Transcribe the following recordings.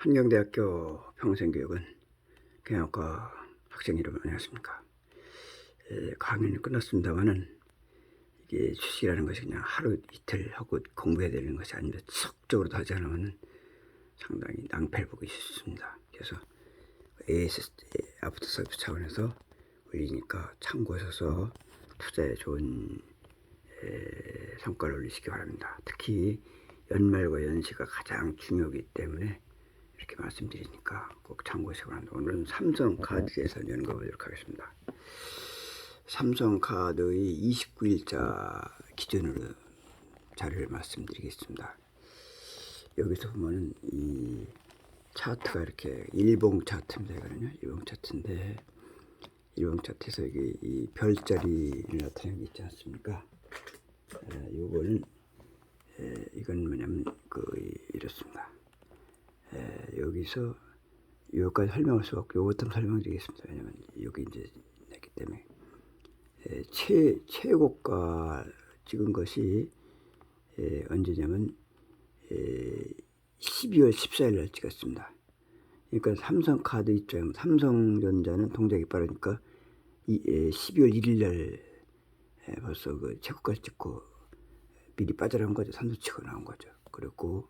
한경대학교 평생교육은 경영학과 학생 여러분 안녕하십니까. 강의는 끝났습니다만은 이게 주식이라는 것이 그냥 하루 이틀 하고 공부해야 되는 것이 아니라 지속적으로 하지 않으면 상당히 낭패를 보기 쉽습니다. 그래서 AS 아프터 서비스 차원에서 올리니까 참고하셔서 투자에 좋은 성과를 올리시기 바랍니다. 특히 연말과 연시가 가장 중요하기 때문에 이렇게 말씀드리니까 꼭 참고하시기 바랍니다. 오늘은 삼성카드에서 연구해 보도록 하겠습니다. 삼성카드의 29일자 기준으로 자료를 말씀드리겠습니다. 여기서 보면은 이 차트가 이렇게 일봉 차트입니다. 이거는요, 일봉 차트인데 일봉 차트에서 여기 이 별자리를 나타내는 게 있지 않습니까? 요거는 이건 뭐냐면 이렇습니다. 여기서 여기까지 설명할 수가 없고 요것도 설명드리겠습니다. 왜냐면 여기 이제 했기 때문에 최고가 찍은 것이 언제냐면 12월 14일 날 찍었습니다. 그러니까 삼성카드 입장, 삼성전자는 동작이 빠르니까 12월 1일 날 벌써 그 최고가를 찍고 미리 빠져나온 거죠. 선두 치고 나온 거죠. 그리고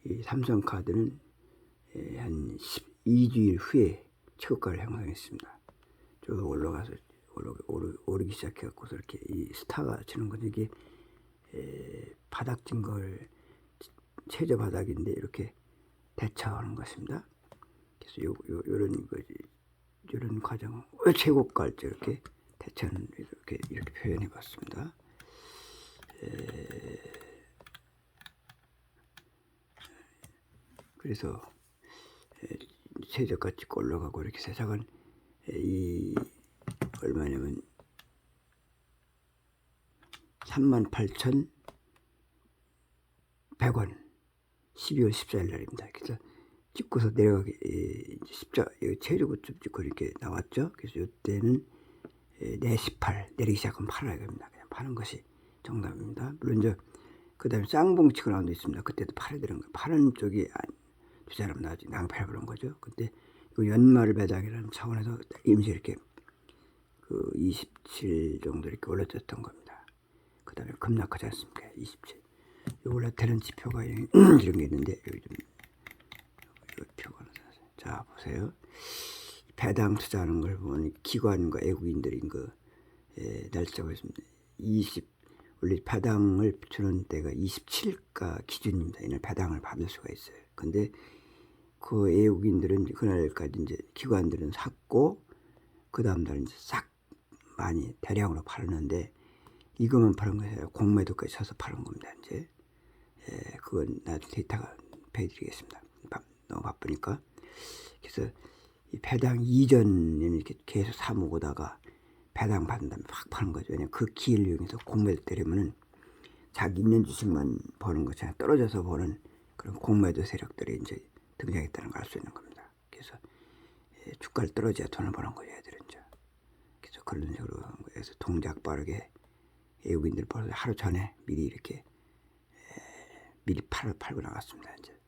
이 삼성카드는 한 12주일 후에 최고가를 형성했습니다. 쭉 올라가서 오르기 시작해갖고서 이렇게 이 스타가 치는 건 이게 바닥 찐 걸 최저 바닥인데 이렇게 대처하는 것입니다. 그래서 요런 과정 최고가를 이렇게 대처는 이렇게 표현해봤습니다. 그래서 최저가 찍고 올라가고 이렇게 세상은 이 얼마냐면 38,100원 12월 14일 날입니다. 그래서 찍고서 내려가기 십자 최저가 좀 찍고 이렇게 나왔죠. 그래서 이때는 내리기 시작하면 팔아야 됩니다. 그냥 파는 것이 정답입니다. 물론 이제 그 다음에 쌍봉 치고 나온 데 있습니다. 그때도 팔아야 되는 거예요. 파는 쪽이 투자하면 나중에 낭패를 보는 거죠. 근데 그 연말 배당이라는 차원에서 임시 이렇게 그 27 정도 이렇게 올라졌던 겁니다. 그 다음에 급락하지 않습니까? 27. 이 올라타는 지표가 이런 게 있는데 여기 좀 표가 자 보세요. 배당 투자하는 걸 보면 기관과 애국인들인 거 날짜가 있습니다. 원래 배당을 주는 때가 27일가 기준입니다. 이날 배당을 받을 수가 있어요. 근데 그 애국인들은 그날까지 이제 기관들은 샀고 그 다음 날 이제 싹 많이 대량으로 팔았는데 이것만 파는 것이 아니라 공매도까지 쳐서 파는 겁니다. 이제 그건 나중에 데이터가 배드리겠습니다. 너무 바쁘니까. 그래서 이 배당 이전에는 이렇게 계속 사모으다가 배당 받은 다음에 확 파는 거죠. 왜냐면 그 기회를 이용해서 공매도 때리면은 자기 있는 주식만 버는 것이 아니라 떨어져서 버는 그런 공매도 세력들이 이제 등장했다는 걸 알 수 있는 겁니다. 그래서 주가를 떨어져야 돈을 버는 거죠, 애들은 이제. 그래서 그런 식으로 하는 거예요. 그래서 동작 빠르게 외국인들 벌써 하루 전에 미리 이렇게 미리 팔고 나갔습니다. 이제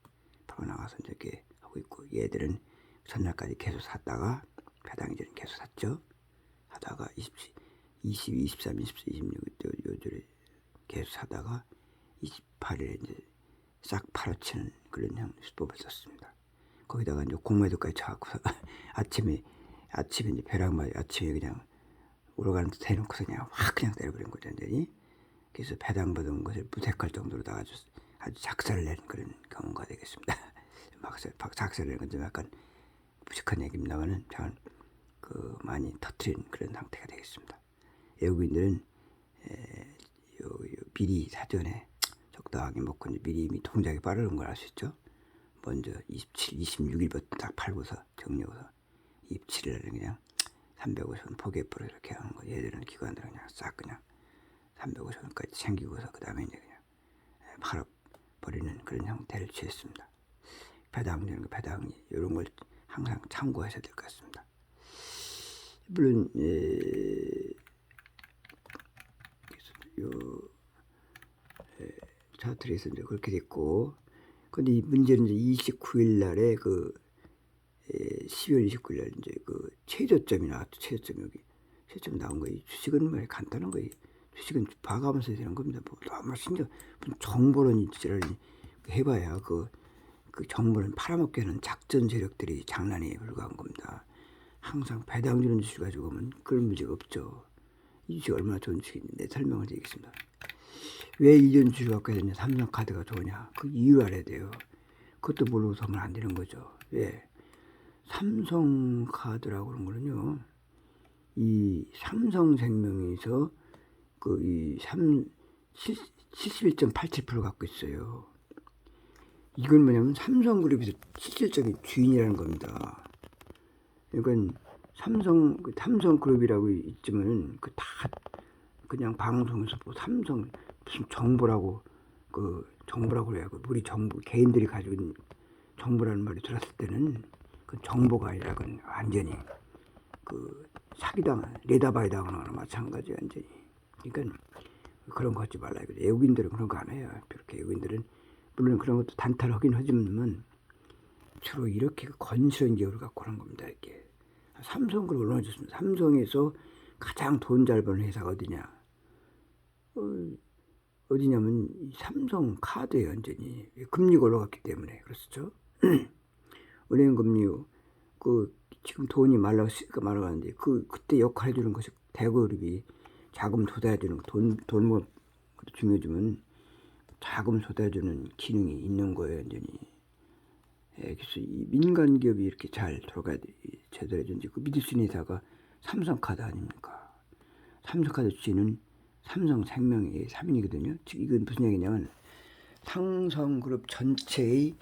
팔고 나가서 이제 이렇게 하고 있고 얘들은 전날까지 계속 샀다가 배당 이제는 계속 샀죠. 하다가 20, 23, 24, 26 요절에 계속 사다가 28일에 이제 싹 팔아치는 그런 수법을 썼습니다. 거기다가 이제 공매도까지 쳐갖고 아침에 이제 벼락마이 아침에 그냥 오르가는 듯 해놓고서 그냥 확 그냥 때려버린 거죠. 완전히. 그래서 배당 받은 것을 무색할 정도로 아주 작살을 내는 그런 경우가 되겠습니다. 작살을 내는 건 좀 약간 무식한 얘기입니다만은 저는 많이 터트린 그런 상태가 되겠습니다. 외국인들은 미리 사전에 적당하게 먹고 이제 미리 이미 동작이 빠르는 걸 알 수 있죠. 먼저 27, 26일부터 딱 팔고서 정리해서 27일에는 그냥 350원 포기해버려 이렇게 하는 거. 얘들은 기관들은 그냥 싹 그냥 350원까지 챙기고서 그 다음에 이제 그냥 팔아버리는 그런 형태를 취했습니다. 배당 이런 걸 항상 참고하셔야 될 것 같습니다. 물론 차트에서 이제 그렇게 됐고 근데 이 문제는 이제 29일 날에 12월 29일 날 이제 최저점이 나왔죠. 최저점 여기. 최저점 나온 거예요. 주식은 뭐 간단한 거예요. 주식은 봐가면서 되는 겁니다. 뭐 너무 신경, 정보론이 지랄이 해봐야 그 정보는 팔아먹게 하는 작전 세력들이 장난에 불과한 겁니다. 항상 배당 주는 주식 가지고 오면 그런 문제가 없죠. 이 주식 얼마나 좋은 주식인데 설명을 드리겠습니다. 왜 이전 주식 갖고 해야 되냐? 삼성카드가 좋으냐? 그 이유 알아야 돼요. 그것도 모르고서 하면 안 되는 거죠. 왜? 삼성카드라고 그런 거는요, 이 삼성생명에서 이 71.87% 갖고 있어요. 이건 뭐냐면 삼성그룹에서 실질적인 주인이라는 겁니다. 그러니까 삼성그룹이라고 있지만은 다 그냥 방송에서 뭐 삼성 무슨 정보라고 정보라고 그래야 우리 정부 개인들이 가지고 있는 정보라는 말이 들었을 때는 그 정보가 아니라 그건 완전히 사기당 레다바이 당하는 거나 마찬가지 완전히. 그러니까 그런 거 하지 말라 이거죠. 외국인들은 그런 거 안 해요. 그렇게 외국인들은 물론 그런 것도 단타하긴 하지만 주로 이렇게 건실한 기업을 갖고 하는 겁니다. 이렇게 삼성그룹 얼마나 좋습니다. 삼성에서 가장 돈 잘 버는 회사가 어디냐? 어디냐면 삼성카드예요. 완전히 금리가 올라갔기 때문에 그렇죠. 은행 금리 지금 돈이 말라가는데 그때 역할 해주는 것이 대그룹이 자금 쏟아주는 돈 것도 중요하지만 자금 쏟아주는 기능이 있는 거예요. 완전히. 그래서 이 민간 기업이 이렇게 잘 돌아가야 제대로 해준지 믿을 수 있는 회사가 삼성카드 아닙니까? 삼성카드 주인은 삼성생명의 3인이거든요. 즉 이건 무슨 얘기냐면 삼성그룹 전체의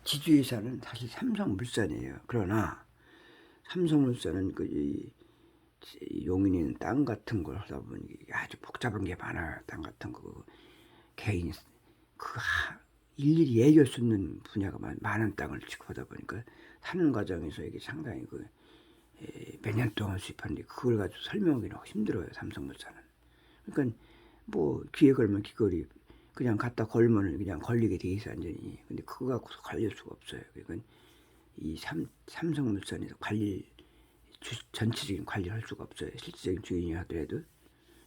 지주회사는 사실 삼성물산이에요. 그러나 삼성물산은 용인에는 땅 같은 걸 하다 보니 아주 복잡한 게 많아요. 땅 같은 거 개인 일일이 얘기할 수 없는 분야가 많은 땅을 취급하다 보니까 사는 과정에서 이게 상당히 몇 년 동안 수입하는데 그걸 가지고 설명하기는 힘들어요. 삼성물산은. 그러니까 뭐 귀에 걸면 귀걸이 그냥 갖다 걸면 그냥 걸리게 돼 있어 완전히. 근데 그거 갖고서 관리할 수가 없어요. 그러니까 이 삼성물산에서 전체적인 관리를 할 수가 없어요. 실질적인 주인이 하더라도.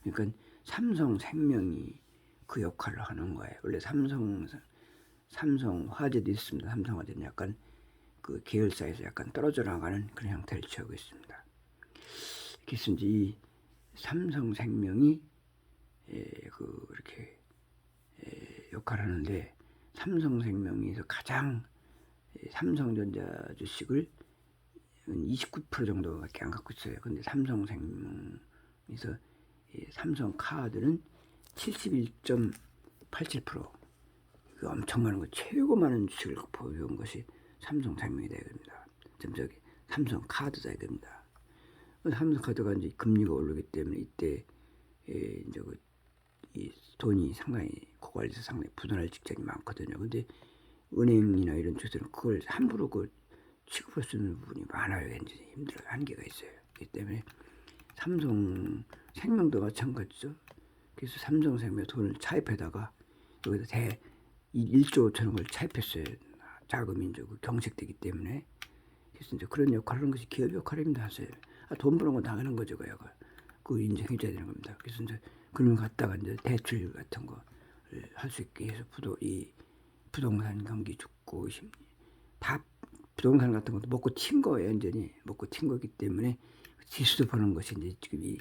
그러니까 삼성생명이 그 역할을 하는 거예요. 원래 삼성화재도 있습니다. 삼성화재는 약간 계열사에서 약간 떨어져 나가는 그런 형태를 취하고 있습니다. 그래서 이제 이 삼성생명이 이렇게 역할을 하는데 삼성생명에서 가장 삼성전자 주식을 29% 정도밖에 안 갖고 있어요. 근데 삼성생명에서 삼성카드는 71.87% 엄청 많은 거 최고 많은 주식을 보유한 것이 삼성생명이다 이겁니다. 저기 삼성카드다 이겁니다. 삼성카드가 이제 금리가 오르기 때문에 이때 이제 이 돈이 상당히 고관리에서 상당히 부도날 직전이 많거든요. 근데 은행이나 이런 쪽에서는 그걸 함부로 취급할 수 있는 부분이 많아요. 이제 힘들어요. 한계가 있어요. 그렇기 때문에 삼성생명도 마찬가지죠. 그래서 삼성생명 돈을 차입해다가 여기다 1조 5천억을 차입했어요. 자금이 이제 경색되기 때문에. 그래서 이제 그런 역할을 하는 것이 기업 역할입니다. 사실. 돈 버는 건 당하는 거죠. 그거 인정해줘야 되는 겁니다. 그래서 이제 그런 거 갖다가 이제 대출 같은 거 할 수 있게 해서 부동산 경기 죽고 다 부동산 같은 것도 먹고 튄 거예요. 완전히 먹고 튄 거기 때문에 지수도 버는 것이 이제 지금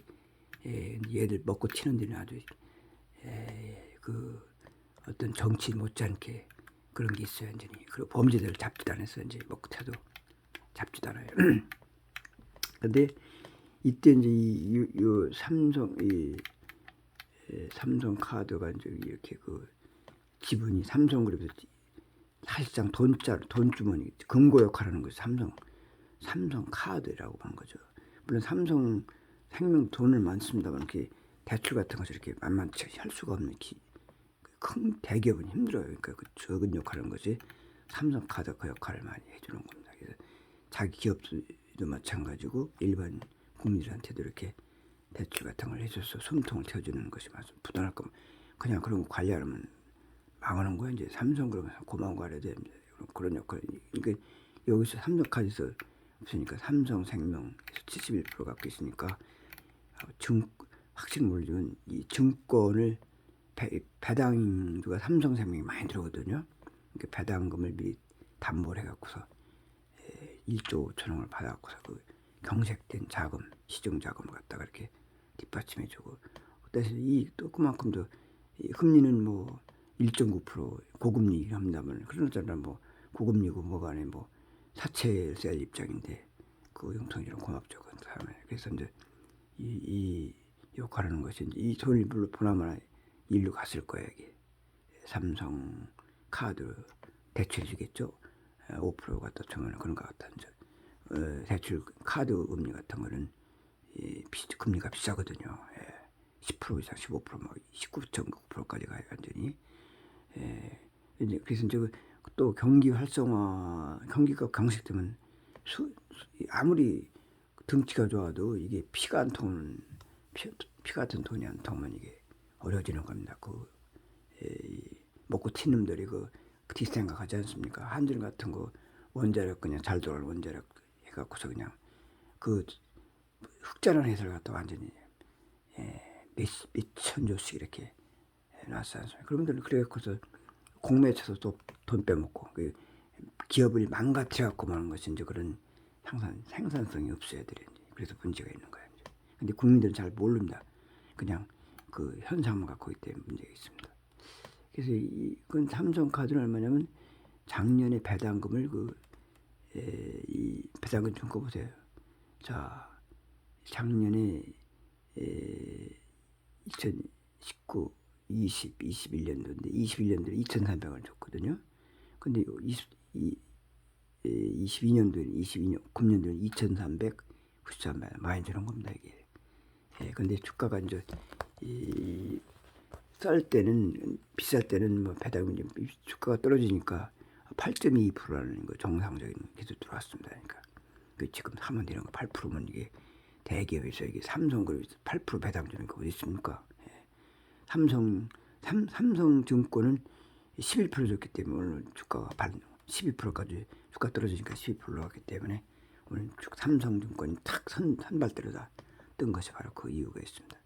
얘들 먹고 튀는 데는 아주 어떤 정치 못지않게 그런 게 있어요. 완전히. 그리고 범죄자를 잡지도 않았어. 이제 먹고 튀어도 잡지도 않아요. 근데 이때 이제 삼성카드가 이제 이렇게 지분이 삼성그룹에서 사실상 돈주머니 금고 역할을 하는 거죠. 삼성카드라고 하는 거죠. 물론 삼성생명 돈을 많습니다만 이렇게 대출 같은 것을 이렇게 만만치 할 수가 없는 큰 대기업은 힘들어요. 그러니까 적은 역할을 하는 것이 삼성카드 그 역할을 많이 해주는 겁니다. 그래서 자기 기업도 마찬가지고 일반 국민들한테도 이렇게 대출 같은 걸 해줘서 숨통을 텄주는 것이 맞습니다. 부도날 거면 그냥 그런 거 관리하면 망하는 거야. 이제 삼성 그러면서 고마운 거 알아야 돼. 그런 역할. 그러니까 여기서 삼성카드에서 없으니까 삼성생명에서 71% 갖고 있으니까 확실히 모르지만 이 증권을 배당주가 삼성생명이 많이 들어거든요. 그러니까 배당금을 미리 담보를 해갖고서 1조 5천 원을 받아갖고서 그 경색된 자금, 시중 자금을 갖다가 이렇게 뒷받침해주고, 그래서 또 그만큼도 금리는 뭐 1.9% 고금리 한다면 그러잖아. 뭐 고금리고 뭐가 아니 뭐 사채를 셀 입장인데 그 영통이랑 고맙죠. 그 다음에 그래서 이제 이 역할하는 것이 이제 이 돈이 물론 보나마나 일로 갔을 거예요. 이게 삼성 카드 대출 주겠죠. 5% 갖다 주면 그런 것 같다. 이제 대출 카드 금리 같은 거는 금리가 비싸거든요. 10% 이상 15%막 19.9%까지 가요. 완전히. 이제 그래서 이제 또 경기 활성화, 경기가 강색되면 아무리 등치가 좋아도 이게 피가 안 통은 피 같은 돈이 안 통면 이게 어려워지는 겁니다. 먹고 튄 놈들이 뒷생각하지 않습니까? 한전 같은 거 원자력 그냥 잘 돌아가는 원자력 해갖고서 그냥 흑자라는 회사를 갖다 완전히 몇천조씩 이렇게 놨지 않습니까? 그러면 그래갖고서 공매에 쳐서 또 돈 빼먹고 기업을 망가뜨려갖고 마는 것이 이제 그런 항상 생산성이 없어야 되는 그래서 문제가 있는 거예요. 근데 국민들은 잘 모릅니다. 그냥 그 현상만 갖고 있기 때문에 문제가 있습니다. 그래서 이건 삼성카드는 얼마냐면 작년에 배당금을 이 배당금 좀 꺼보세요. 자, 작년에 2019, 20, 21년도인데 21년도에 2,300원을 줬거든요. 근데 22년도에는 금년도에는 2,393만 원 많이 주는 겁니다 이게. 근데 주가가 이제 쌀 때는 비쌀 때는 뭐 배당금 주가가 떨어지니까 8.2%라는 거 정상적인 기술 들어왔습니다. 그러니까 지금 하면 되는 거 8%면 이게 대기업에서 이게 삼성그룹에서 8% 배당 주는 거 어디 있습니까? 삼성증권은 11% 줬기 때문에 오늘 주가가 12%까지 주가 떨어지니까 12% 올라갔기 때문에 오늘 삼성증권이 탁 선발대로다 뜬 것이 바로 그 이유가 있습니다.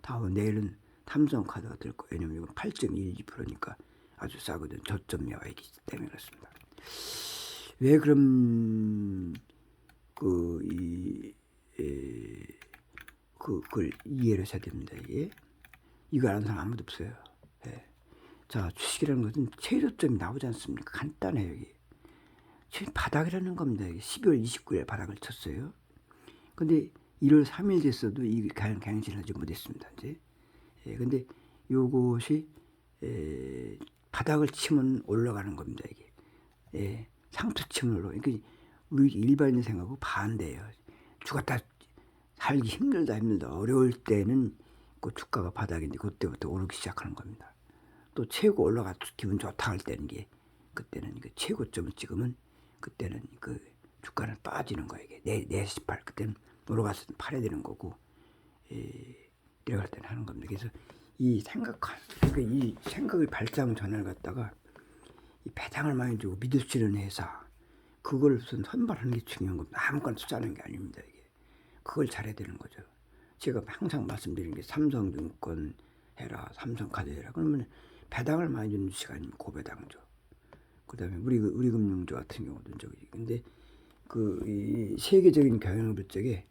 다음 내일은 삼성카드가 뜰 거예요. 왜냐면 이건 8.12%니까 아주 싸거든. 저점이 와 있기 때문에 그렇습니다. 왜 그럼 그걸 이해를 해야 됩니다. 이거 아는 사람 아무도 없어요. 자, 주식이라는 것은 최저점이 나오지 않습니까? 간단해요. 지금 바닥이라는 겁니다. 12월 29일 바닥을 쳤어요. 근데 1월 3일 됐어도 이 강행진을 하지 못했습니다. 이제. 근데 요것이 바닥을 치면 올라가는 겁니다. 이게. 상투 치면 올라가. 그러니까 우리 일반인 생각하고 반대예요. 죽었다 살기 힘들다 어려울 때는 그 주가가 바닥인데 그때부터 오르기 시작하는 겁니다. 또 최고 올라가 기분 좋다 할 때는 그때는 최고점을 찍으면 그때는 주가는 빠지는 거예요. 이게 418 그때는 올라가서 팔아야 되는 거고 내려갈 때는 하는 겁니다. 그래서 이 생각을 발상 전환을 갖다가 이 배당을 많이 주고 믿으시는 회사 그걸 무슨 선발하는 게 중요한 겁니다. 아무거나 투자하는 게 아닙니다. 그걸 잘해야 되는 거죠. 제가 항상 말씀드리는 게 삼성증권 해라, 삼성카드 해라. 그러면 배당을 많이 주는 주식 아니면 고배당주. 그다음에 우리금융주 같은 경우도 저기. 근데 이 세계적인 경영불적에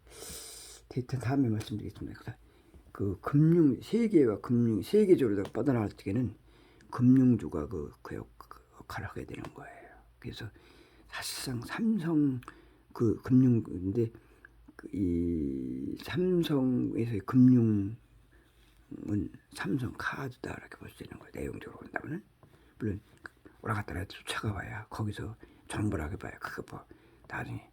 데이터 다음에 말씀드리겠습니다. 세계적으로 뻗어나갈 때에는 금융주가 그 역할을 하게 되는 거예요. 그래서 사실상 삼성 금융인데 이 삼성에서의 금융은 삼성카드다 이렇게 볼 수 있는 거예요. 내용적으로 본다면은 물론 올라갔다 쫓아가 봐야 거기서 정보라고 봐야 그거 나중에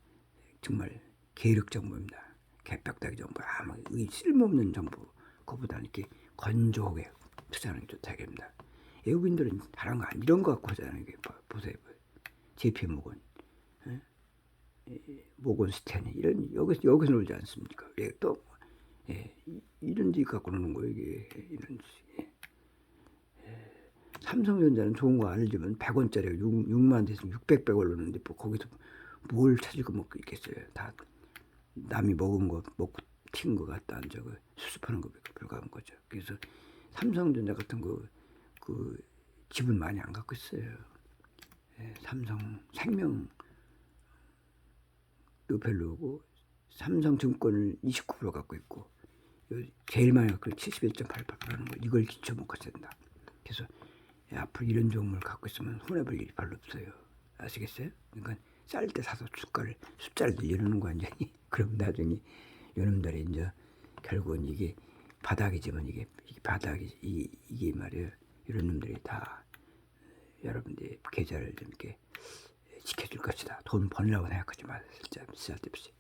정말 계륵 정보입니다. 개벽다기 정보 아무 쓸모없는 정보 그거보다는 이렇게 건조하게 투자하는 게 좋다겠습니다. 외국인들은 다른 거 이런 거 갖고 하자는 게 보세요. JP 모건 스탠리 이런 여기서 놀지 않습니까? 또 이런 데 갖고 노는 거예요. 이게 이런 삼성전자는 좋은 거 알려주면 100원짜리 6만 대에서 600배 올랐는데 뭐 거기서 뭘 찾고 먹고 있겠어요. 다 남이 먹은 거 먹고 튄 거 갖다 안 저거 수습하는 거밖에 불과한 거죠. 그래서 삼성전자 같은 거 그 지분 많이 안 갖고 있어요. 예, 삼성생명도 별로고 삼성증권을 29% 갖고 있고 제일 많이 갖고 71.88%라는 거 이걸 기초 먹고 쓴다. 그래서 앞으로 이런 종목을 갖고 있으면 손해볼 일이 별로 없어요. 아시겠어요? 그러니까 쌀 때 사서 숫자를 늘려놓는 거 완전히. 그럼 나중에 요놈들이 이제 결국은 이게 바닥이지만 이게 바닥이 이게 말이에요. 이런 놈들이 다 여러분들의 계좌를 좀 이렇게 지켜줄 것이다. 돈 벌려고 생각하지 마세요. 쓸데없이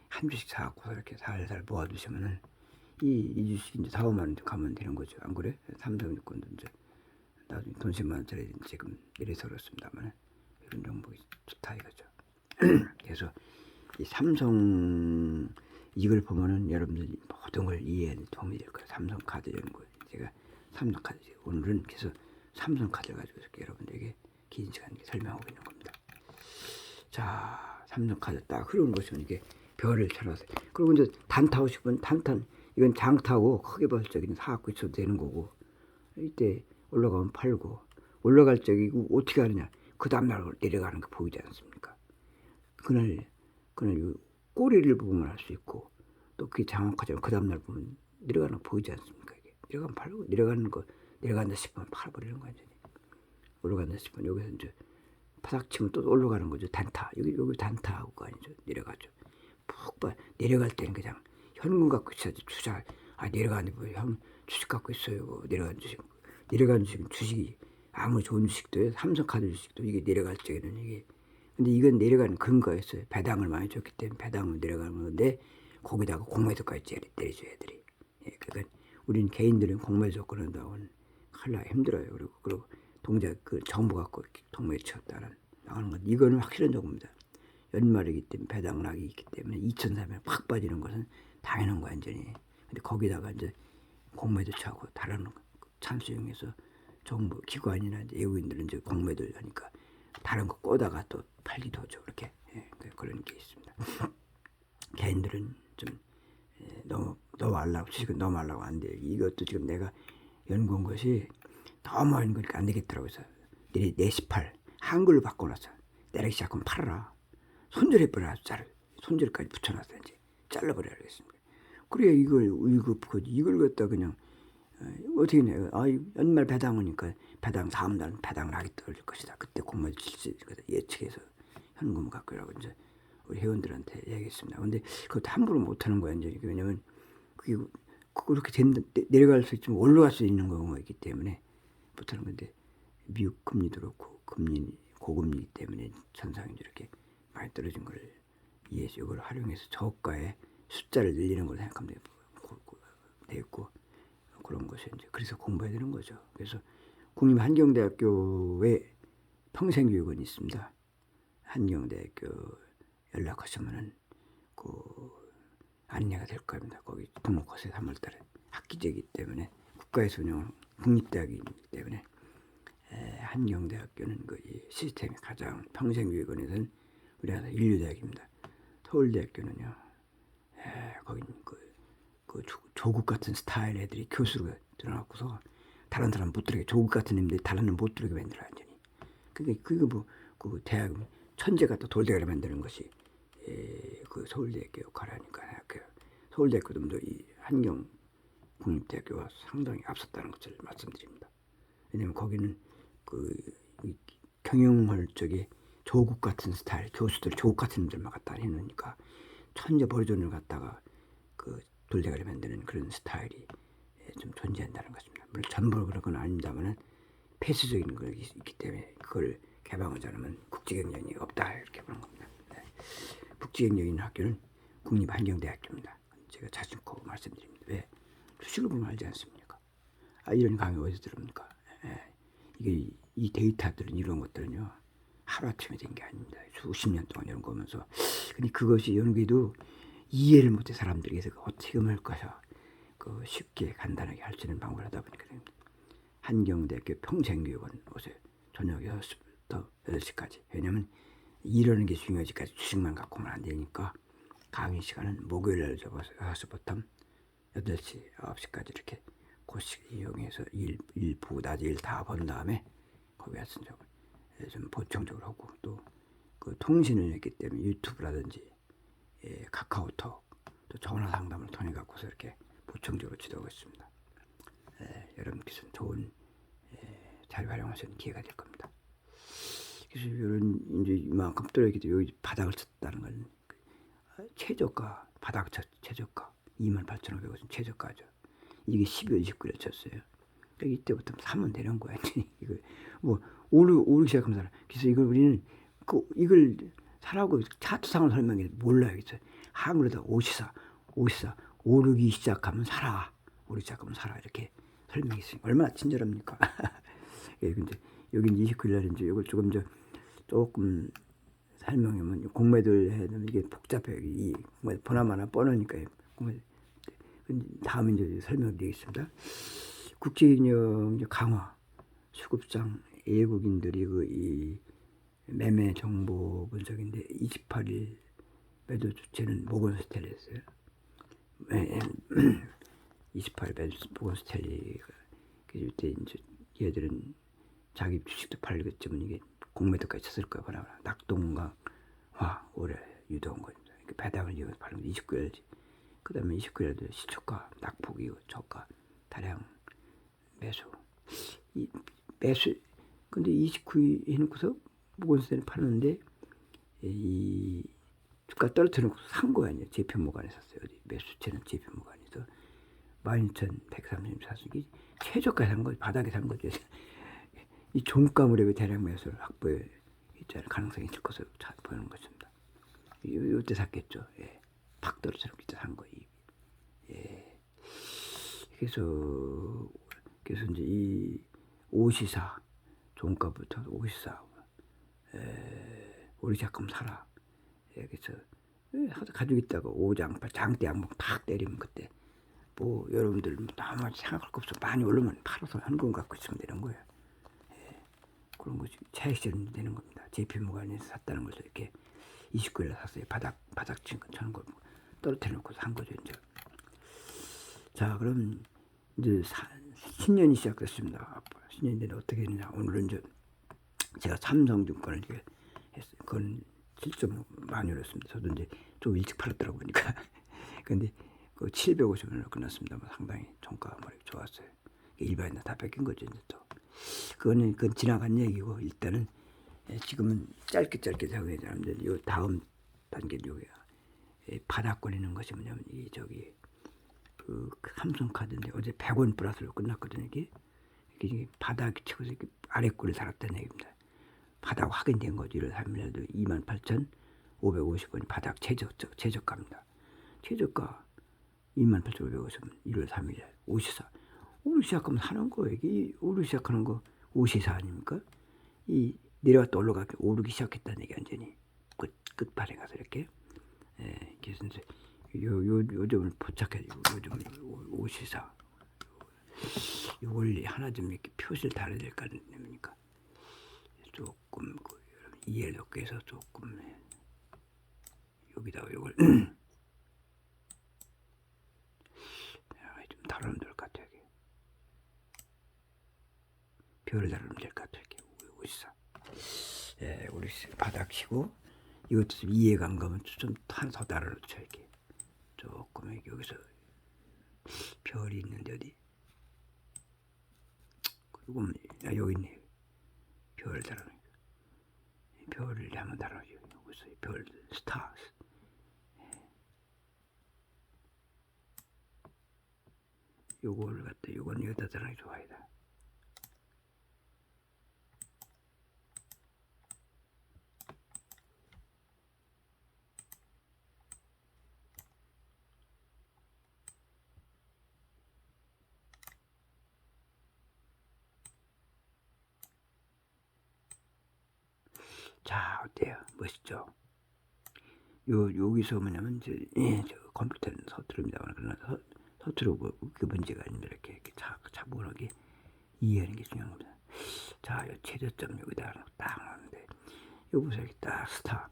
한 주씩 사갖고 이렇게 살살 모아두시면은 이 주식 이제 4, 5만 원 가면 되는 거죠. 안 그래? 삼성증권도 이제 나중에 돈 10만 원짜리 지금 내려서 그렇습니다만 이런 종목이 좋다 이거죠. 그래서 이 삼성 이걸 보면은 여러분들이 모든 걸 이해에 도움이 될 거예요. 삼성카드 이런 거 제가 삼성카드 오늘은 그래서 삼성카드를 가지고 이렇게 여러분들에게 긴 시간 설명하고 있는 겁니다. 자, 삼성카드 딱 흐르는 것이면 이게 별을 쳐라서 그리고 이제 단타고 싶으면 단탄 이건 장타고 크게 봤을 적에는 사갖고 있어도 되는 거고 이때 올라가면 팔고 올라갈 적에 어떻게 하느냐 그 다음날 내려가는 거 보이지 않습니까? 그날 꼬리를 보면 알 수 있고 또 그게 정확하지만 그 다음날 보면 내려가는 거 보이지 않습니까? 이게 내려가면 팔고 내려간다 싶으면 팔아버리는 거 완전히 올라간다 싶으면 여기서 이제 파닥 치면 또 올라가는 거죠. 단타 여기 단타하고 아니죠. 내려가죠. 푹 봐 내려갈 때는 그냥 현금 갖고 있어야지 투자 내려가는데 뭐 형 주식 갖고 있어요. 내려간 주식은 주식이 아무리 좋은 주식도 삼성카드 주식도 이게 내려갈 적에는 이게 근데 이건 내려가는 근거였어요. 배당을 많이 줬기 때문에 배당을 내려가는 건데 거기다가 공매도까지 내려줘야 애들이. 예, 그러니까 우리는 개인들은 공매 조건을 나오는 칼라 힘들어요. 그리고 동작 그 정부 갖고 동매에 쳤다는 나오는 건 이거는 확실한 정보입니다. 연말이기 때문에 배당을 하기 있기 때문에 2,300 팍 빠지는 것은 당연한 거 완전히. 근데 거기다가 이제 공매도 차고 다른 찬스 이용해서 정부 기관이나 이제 외국인들은 이제 공매도를 하니까 다른 거 꼬다가 또 팔기도 하죠. 그렇게 그런 게 있습니다. 개인들은 좀 너무 하려고 주식은 너무 하려고 안 돼요. 이것도 지금 내가 연구한 것이 너무 하는 거니까 안 되겠더라고요. 그래서 내시팔 한글로 바꿔놨어. 내리기 시작하면 팔아라. 손절해버려. 손절까지 붙여놨어. 이제 잘라버려야 겠습니다. 그래야 이걸 갖다 그냥 어떻게 해요? 연말 배당 오니까 배당 다음 날 배당을 하겠다 올 것이다. 그때 공모를 칠지 예측해서 현금 갖고 라고 이제 우리 회원들한테 얘기했습니다. 근데 그것도 함부로 못하는 거야 이제 왜냐면 그렇게 내려갈 수 있지만 올라갈 수 있는 경우가 있기 때문에 못하는 건데 미국 금리도 그렇고 고금리 때문에 전상이 이렇게 많이 떨어진 걸 이해해서 이걸 활용해서 저가의 숫자를 늘리는 걸 생각하면 되겠고 그런 것이 이제 그래서 공부해야 되는 거죠. 그래서 국립한경대학교에 평생교육원이 있습니다. 한경대학교 연락하시면은 안내가 될 겁니다. 거기 등록하세요. 3월달에 학기제이기 때문에 국가에서 운영하는 국립대학이기 때문에 한경대학교는 그 시스템이 가장 평생교육원에서는 우리나라 인류대학입니다. 서울대학교는요. 거기는 그 조국 같은 스타일 애들이 교수로 들어가고서 다른 사람 못 들어게 조국 같은 애들이 다른 사람 못 들어게 만들어 완전히. 그게 그 대학 천재 같은 돌대가리 만드는 것이 그 서울대학교 역할하니까 서울대학교도 이 한경 국립대학교와 상당히 앞섰다는 것을 말씀드립니다. 왜냐하면 거기는 경영할 적에 조국 같은 스타일 교수들 조국 같은 놈들만 갖다 해놓으니까 천재 버전을 갖다가 그 돌대가리 만드는 그런 스타일이 좀 존재한다는 것입니다. 물론 전부 그런 건 아닙니다만은 폐쇄적인 거 있기 때문에 그걸 개방하지 않으면 국제경쟁이 없다 이렇게 보는 겁니다. 국제경쟁 있는 학교는 국립한경대학교입니다. 제가 자신코 말씀드립니다. 왜? 수식을 보면 알지 않습니까? 이런 강의 어디서 들습니까? 이게 이 데이터들은 이런 것들은요 하루아침에 된 게 아닙니다. 수십 년 동안 연구하면서 근데 그것이 연구에도 이해를 못해 사람들이 그래서 어떻게 할 것이야 쉽게 간단하게 할 수 있는 방법을 하다 보니까 한경대학교 평생교육원 오세요. 저녁 6시부터 8시까지. 왜냐면 이러는 게 중요하지까지 주식만 갖고는 안 되니까 강의 시간은 목요일날 접어서 6시부터 8시, 9시까지 이렇게 그 시간 이용해서 일부 낮에 일 다 본 다음에 거기 와서 좀 보충적으로 하고 또 그 통신을 했기 때문에 유튜브라든지 카카오톡 또 전화 상담을 통해 갖고서 이렇게 보충적으로 지도하고 있습니다. 여러분께서는 좋은 잘 활용하시는 기회가 될 겁니다. 그래서 이런 이제 이만큼 떨어지기도 여기 바닥을 쳤다는 건 최저가 바닥 최저가 28,500원 최저가죠. 이게 12월 29일에 쳤어요. 그러니까 이때부터 사면 되는 거야. 이거 뭐 오르기 시작하면 살아. 그래서 이걸 우리는 이걸 사라고 차트상을 설명해 몰라요. 그래서 한글에다 54 오르기 시작하면 사라. 오르기 시작하면 사라 이렇게 설명했으니까 얼마나 친절합니까? 예, 근데 여기 29일 날 이제 이걸 조금 설명하면 공매도를 해야 되면 이게 복잡해요. 이 공매도 보나마나 뻔하니까 공매도. 다음에 이제 설명드리겠습니다. 국제인형 강화 수급상 외국인들이 이 매매 정보 분석인데 28일 매도 주체는 모건스탠리 했어요. 28일 매도 모건스탠리가 그때 이제 얘들은 자기 주식도 팔겠지만 이게 공매도까지 쳤을 거야. 보나 낙동강 와 올해 유도한 겁니다. 배당을 이용해서 팔는 29일이지. 그 다음에 29일에도 시초가 낙폭이고 저가 다량 매수 근데 29일 해놓고서 모건스탠리 파는데 이 주가 떨어뜨려놓고 산 거야. 이제 제표모간에 샀어요. 어디 매수채는 제표모간에서 12,134원 최저가 산 거지. 바닥에 산 거죠. 이 종가 무렵에 대량 매수를 확보해 있자는 가능성이 있을 것으로 보이는 것입니다. 이때 샀겠죠. 예. 팍 떨어뜨리고 이때 산 거예요. 예. 그래서 이제 이 5시사 종가부터 5시사 우리 잠깐 사라. 예, 그래서 가지고 있다가 5장 장대 양봉 탁 때리면 그때 뭐 여러분들 아무 생각할 거 없어. 많이 올르면 팔아서 현금 갖고 있으면 되는 거예요. 예. 그런 것이 차익실현 되는 겁니다. 제표무관에서 샀다는 것을 이렇게 29일에 샀어요. 바닥 치는 걸 떨어뜨려놓고 산 거죠. 이제. 자, 그럼 이제 신년이 시작됐습니다. 신년인데 어떻게 했느냐. 오늘은 이제 제가 삼성증권을 이렇게 했어요. 그건 7점 많이 올렸습니다. 저도 이제 좀 일찍 팔았더라고 보니까. 근데 그 750원으로 끝났습니다. 상당히 종가가 좋았어요. 일반인들 다 뺏긴 거죠. 이제 또. 그건 지나간 얘기고 일단은 지금은 짧게 하고 있는데 요 다음 단계 요게 바닥 걸리는 것이 뭐냐면 이 그 삼성카드인데 어제 100원 플러스로 끝났거든요. 이게 바닥 치고서 이렇게 아래 꼴을 살았다는 얘기입니다. 바닥 확인된 거죠. 1월 3일에도 28,550원이 바닥 최저가입니다. 최저가 28,550원 1월 3일에 54 오르기 시작하면 사는 거예요. 이게 오르기 시작하는 거 54 아닙니까? 이 내려갔다 올라가게 오르기 시작했다는 얘기 완전히 끝발에 가서 이렇게 그래서 이제 요점을 포착해 요즘 54 요 원리 하나 좀 이렇게 표시를 달아야 될 거 아닙니까? 조금 이해를 돕기 위해서 조금 여기다가 이걸 좀 다루면 될 것 같아요. 별을 다루면 될 것 같아요. 54 우리 바닥 치고 이것도 좀 이해가 안 가면 좀 하나 더 달아놓죠. 이렇게 조금 여기서 별이 있는데 어디 그리고 여기 있네. 별 달아놓죠. 별을 한번 달아놓죠. 여기서 별 스타 요거를 갖다 요건 여기다 달아줘야 돼. 자, 어때요? 멋있죠? 여기서 뭐냐면, 저 컴퓨터는 서투릅니다만, 그러나 서투르고 그 문제가 아닌데, 이렇게 차분하게 이해하는 게 중요한 겁니다. 자, 이 최저점 여기다 딱 놓는데 여기서 이렇게 딱 스탑.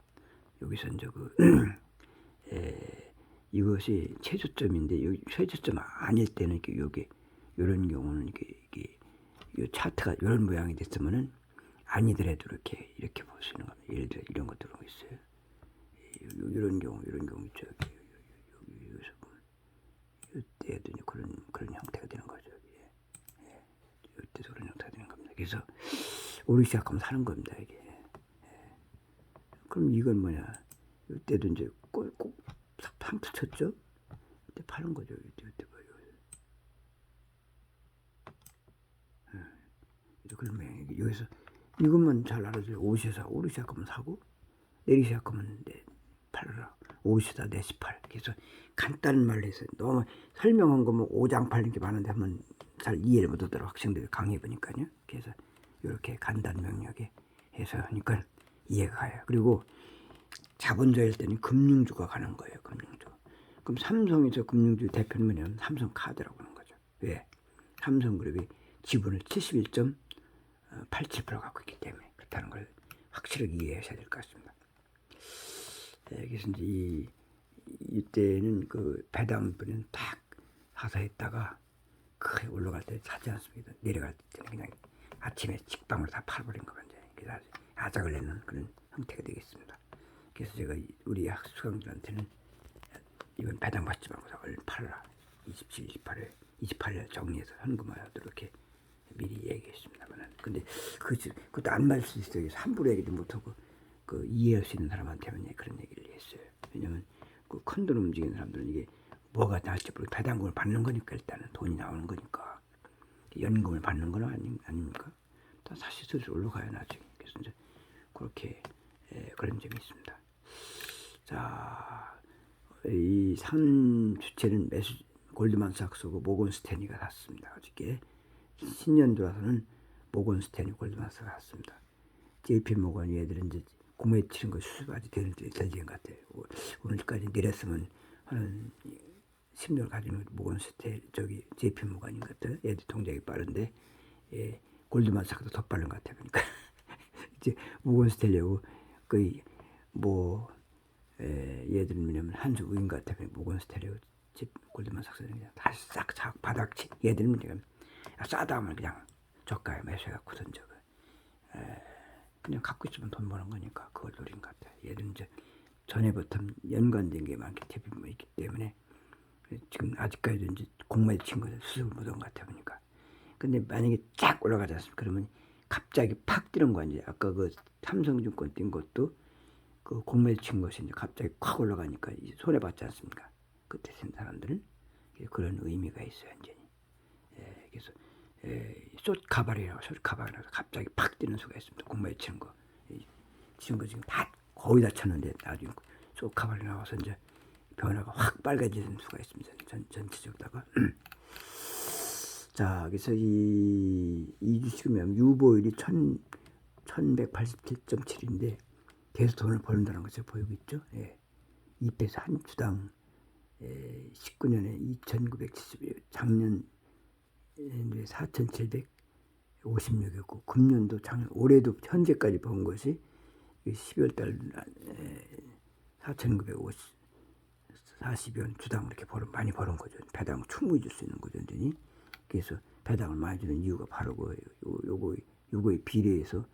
여기서 이제 이것이 최저점인데 여기 최저점 아닐 때는 이게 이런 경우는 이게 이 차트가 이런 모양이 됐으면은 아니더라도 이렇게 볼 수 있는 겁니다. 예를 들어 이런 것도 있어요. 이런 경우 있죠. 여기서 보면 이때도 그런 형태가 되는 거죠. 이때도 그런 형태가 되는 겁니다. 그래서 오르기 시작하면 사는 겁니다. 이게. 그럼 이건 뭐냐? 이때도 이제 꼭 상투 쳤죠. 이때 파는 거죠. 이때 봐요. 그러면 여기서 이것만 잘 알아줘요. 옷에서 오르기 시작하면 사고 내리기 시작하면 팔아라. 옷이다 내 18. 그래서 간단한 말로 해서 너무 설명한 거면 오장팔 이렇게 많은데 한번 잘 이해를 못하더라고 학생들이 강의해 보니까요. 그래서 이렇게 간단 명료하게 해서 하니까 이해가 가요. 그리고 자본주의 할 때는 금융주가 가는 거예요. 금융주. 그럼 삼성에서 금융주 대표는 뭐냐면 삼성카드라고 하는 거죠. 왜? 삼성그룹이 지분을 71.87% 갖고 있기 때문에 그렇다는 걸 확실하게 이해하셔야 될 것 같습니다. 그래서 이제 이때는 그 배당분은 딱 사서 했다가 크게 올라갈 때 사지 않습니다. 내려갈 때는 그냥 아침에 직방으로 다 팔아버린 거면 이제 그래서 아작을 내는 그런 형태가 되겠습니다. 그래서 제가 우리 수강들한테는 이번 배당 받지 말고 얼른 팔아라. 27, 28일 정리해서 현금화하도록 이렇게 미리 얘기했습니다만은 근데 그것도 안 맞을 수 있어요. 함부로 얘기도 못하고 그 이해할 수 있는 사람한테는 그런 얘기를 했어요. 왜냐면 그 큰 돈 움직이는 사람들은 이게 뭐가 나을지 모르고 배당금을 받는 거니까 일단은 돈이 나오는 거니까 연금을 받는 건 아닙니까? 다 사실스레 올라가야 나중에. 그래서 이제 그렇게 그런 점이 있습니다. 자, 이 산 주체는 골드만삭스고 모건 스탠리가 샀습니다. 어저께 신년 들어서는 모건 스탠리 골드만삭스가 샀습니다. JP 모건이 얘들은 이제 구매 치는 거 수수까지 될 것 같아요. 오늘까지 내렸으면 한 10년 가지고 모건 스탠리 JP 모건인 것 같아요. 얘들 동작이 빠른데 골드만삭스도 더 빠른 것 같아요. 그러니까 이제 모건 스탠리하고 거의 얘들은 뭐냐면 한수 우인 것 같아요. 모건 스탠리하고 골드만삭스는 그냥 다시 싹 바닥치. 얘들은 그냥 싸다 하면 그냥 저가에 매수해갖고선 그냥 갖고 있으면 돈 버는 거니까 그걸 노린 것 같아요. 얘들은 이제 전에부터 연관된 게 많기 때문에 지금 아직까지도 이제 공매에 친 거죠. 수습을 못한 것 같아 보니까. 근데 만약에 쫙 올라가지 않습니까? 그러면 갑자기 팍 뛰는 거 이제 아까 그 삼성증권 뛴 것도 그 공매에 친 것이 이제 갑자기 콱 올라가니까 이제 손해 받지 않습니까? 그때 쓴 사람들은 그런 의미가 있어요, 완전히. 그래서 숏가발이라고 갑자기 팍 뛰는 수가 있습니다. 공매에 치는 거. 지금 다 거의 다 쳤는데 나중에 숏가발이 나와서 이제 변화가 확 빨개지는 수가 있습니다. 전체적으로다가. 자, 그래서 이 주식은 유보율이 1187.7인데 계속 돈을 버는다는 것을 보이고 있죠. EPS 한 주당 19년에 2,970, 작년 4,756이었고 금년도 올해도 현재까지 번 것이 12월달 4,940원 주당 이렇게 많이 벌은 거죠. 배당 충분히 줄 수 있는 거죠. 그래서 배당을 많이 주는 이유가 바로 요거에 비례해서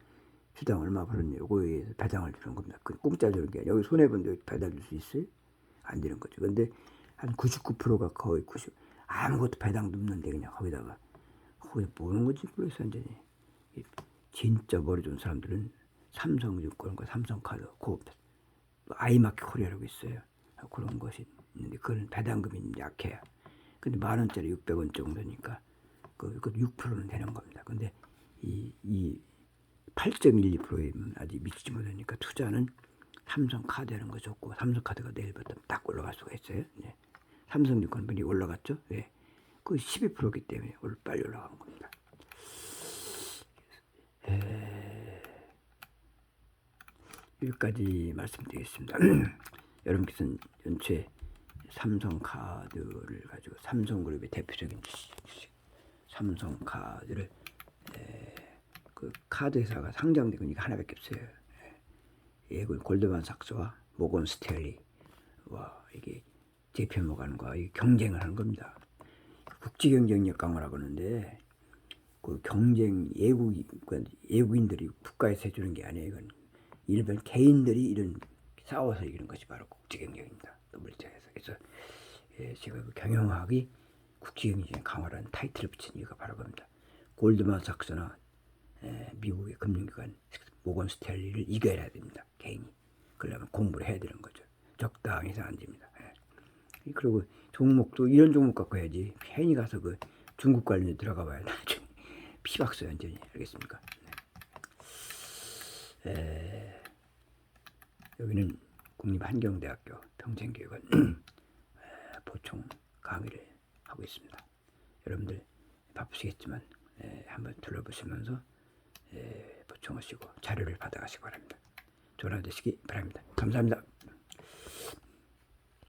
주당 얼마 벌었냐 요거에 의해서 배당을 주는 겁니다. 그 공짜 주는 게 여기 손해본데 배당 줄 수 있어요? 안 되는 거죠. 근데 한 99%가 거의 아무것도 배당도 없는데 그냥 거기다가 뭐는 건지 모르겠어. 완전히 진짜 머리 좋은 사람들은 삼성증권과 삼성카드, 아이마켓 코리아라고 있어요. 그런 것이 있는데 그건 배당금이 약해요. 근데 10,000원짜리 600원 정도니까 그 6%는 되는 겁니다. 근데 이 8.12%에 아직 미치지 못하니까 투자는 삼성카드라는 거 좋고 삼성카드가 내일부터 딱 올라갈 수가 있어요. 삼성증권 분이 올라갔죠. 왜? 그 12%기 때문에 빨리 올라간 겁니다. 여기까지 말씀드리겠습니다. 여러분께서는 연초에 삼성카드를 가지고 삼성그룹의 대표적인 주식 삼성카드를 그 카드 회사가 상장된 건 이거 하나밖에 없어요. 예군 골드만삭스와 모건 스탠리 와 이게 JPMorgan과 경쟁을 하는 겁니다. 국제 경쟁력 강화라고 하는데 그 경쟁 예국인들이 국가에서 해주는 게 아니에요. 이건 일반 개인들이 이런 싸워서 이기는 것이 바로 국제 경쟁입니다. 노블리장에서. 그래서 제가 그 경영학이 국제 경쟁 강화라는 타이틀을 붙인 이유가 바로 겁니다. 골드만삭스나 미국의 금융기관 모건 스탠리를 이겨야 됩니다. 개인이. 그러려면 공부를 해야 되는 거죠. 적당히 해서 안 됩니다. 그리고 종목도 이런 종목 갖고 해야지. 괜히 가서 그 중국 관련에 들어가 봐야 나중에 피박스 완전히. 알겠습니까? 여기는 국립한경대학교 평생교육원 보충 강의를 하고 있습니다. 여러분들 바쁘시겠지만 한번 둘러보시면서 보충하시고 자료를 받아가시기 바랍니다. 좋은 하루 되시기 바랍니다. 감사합니다.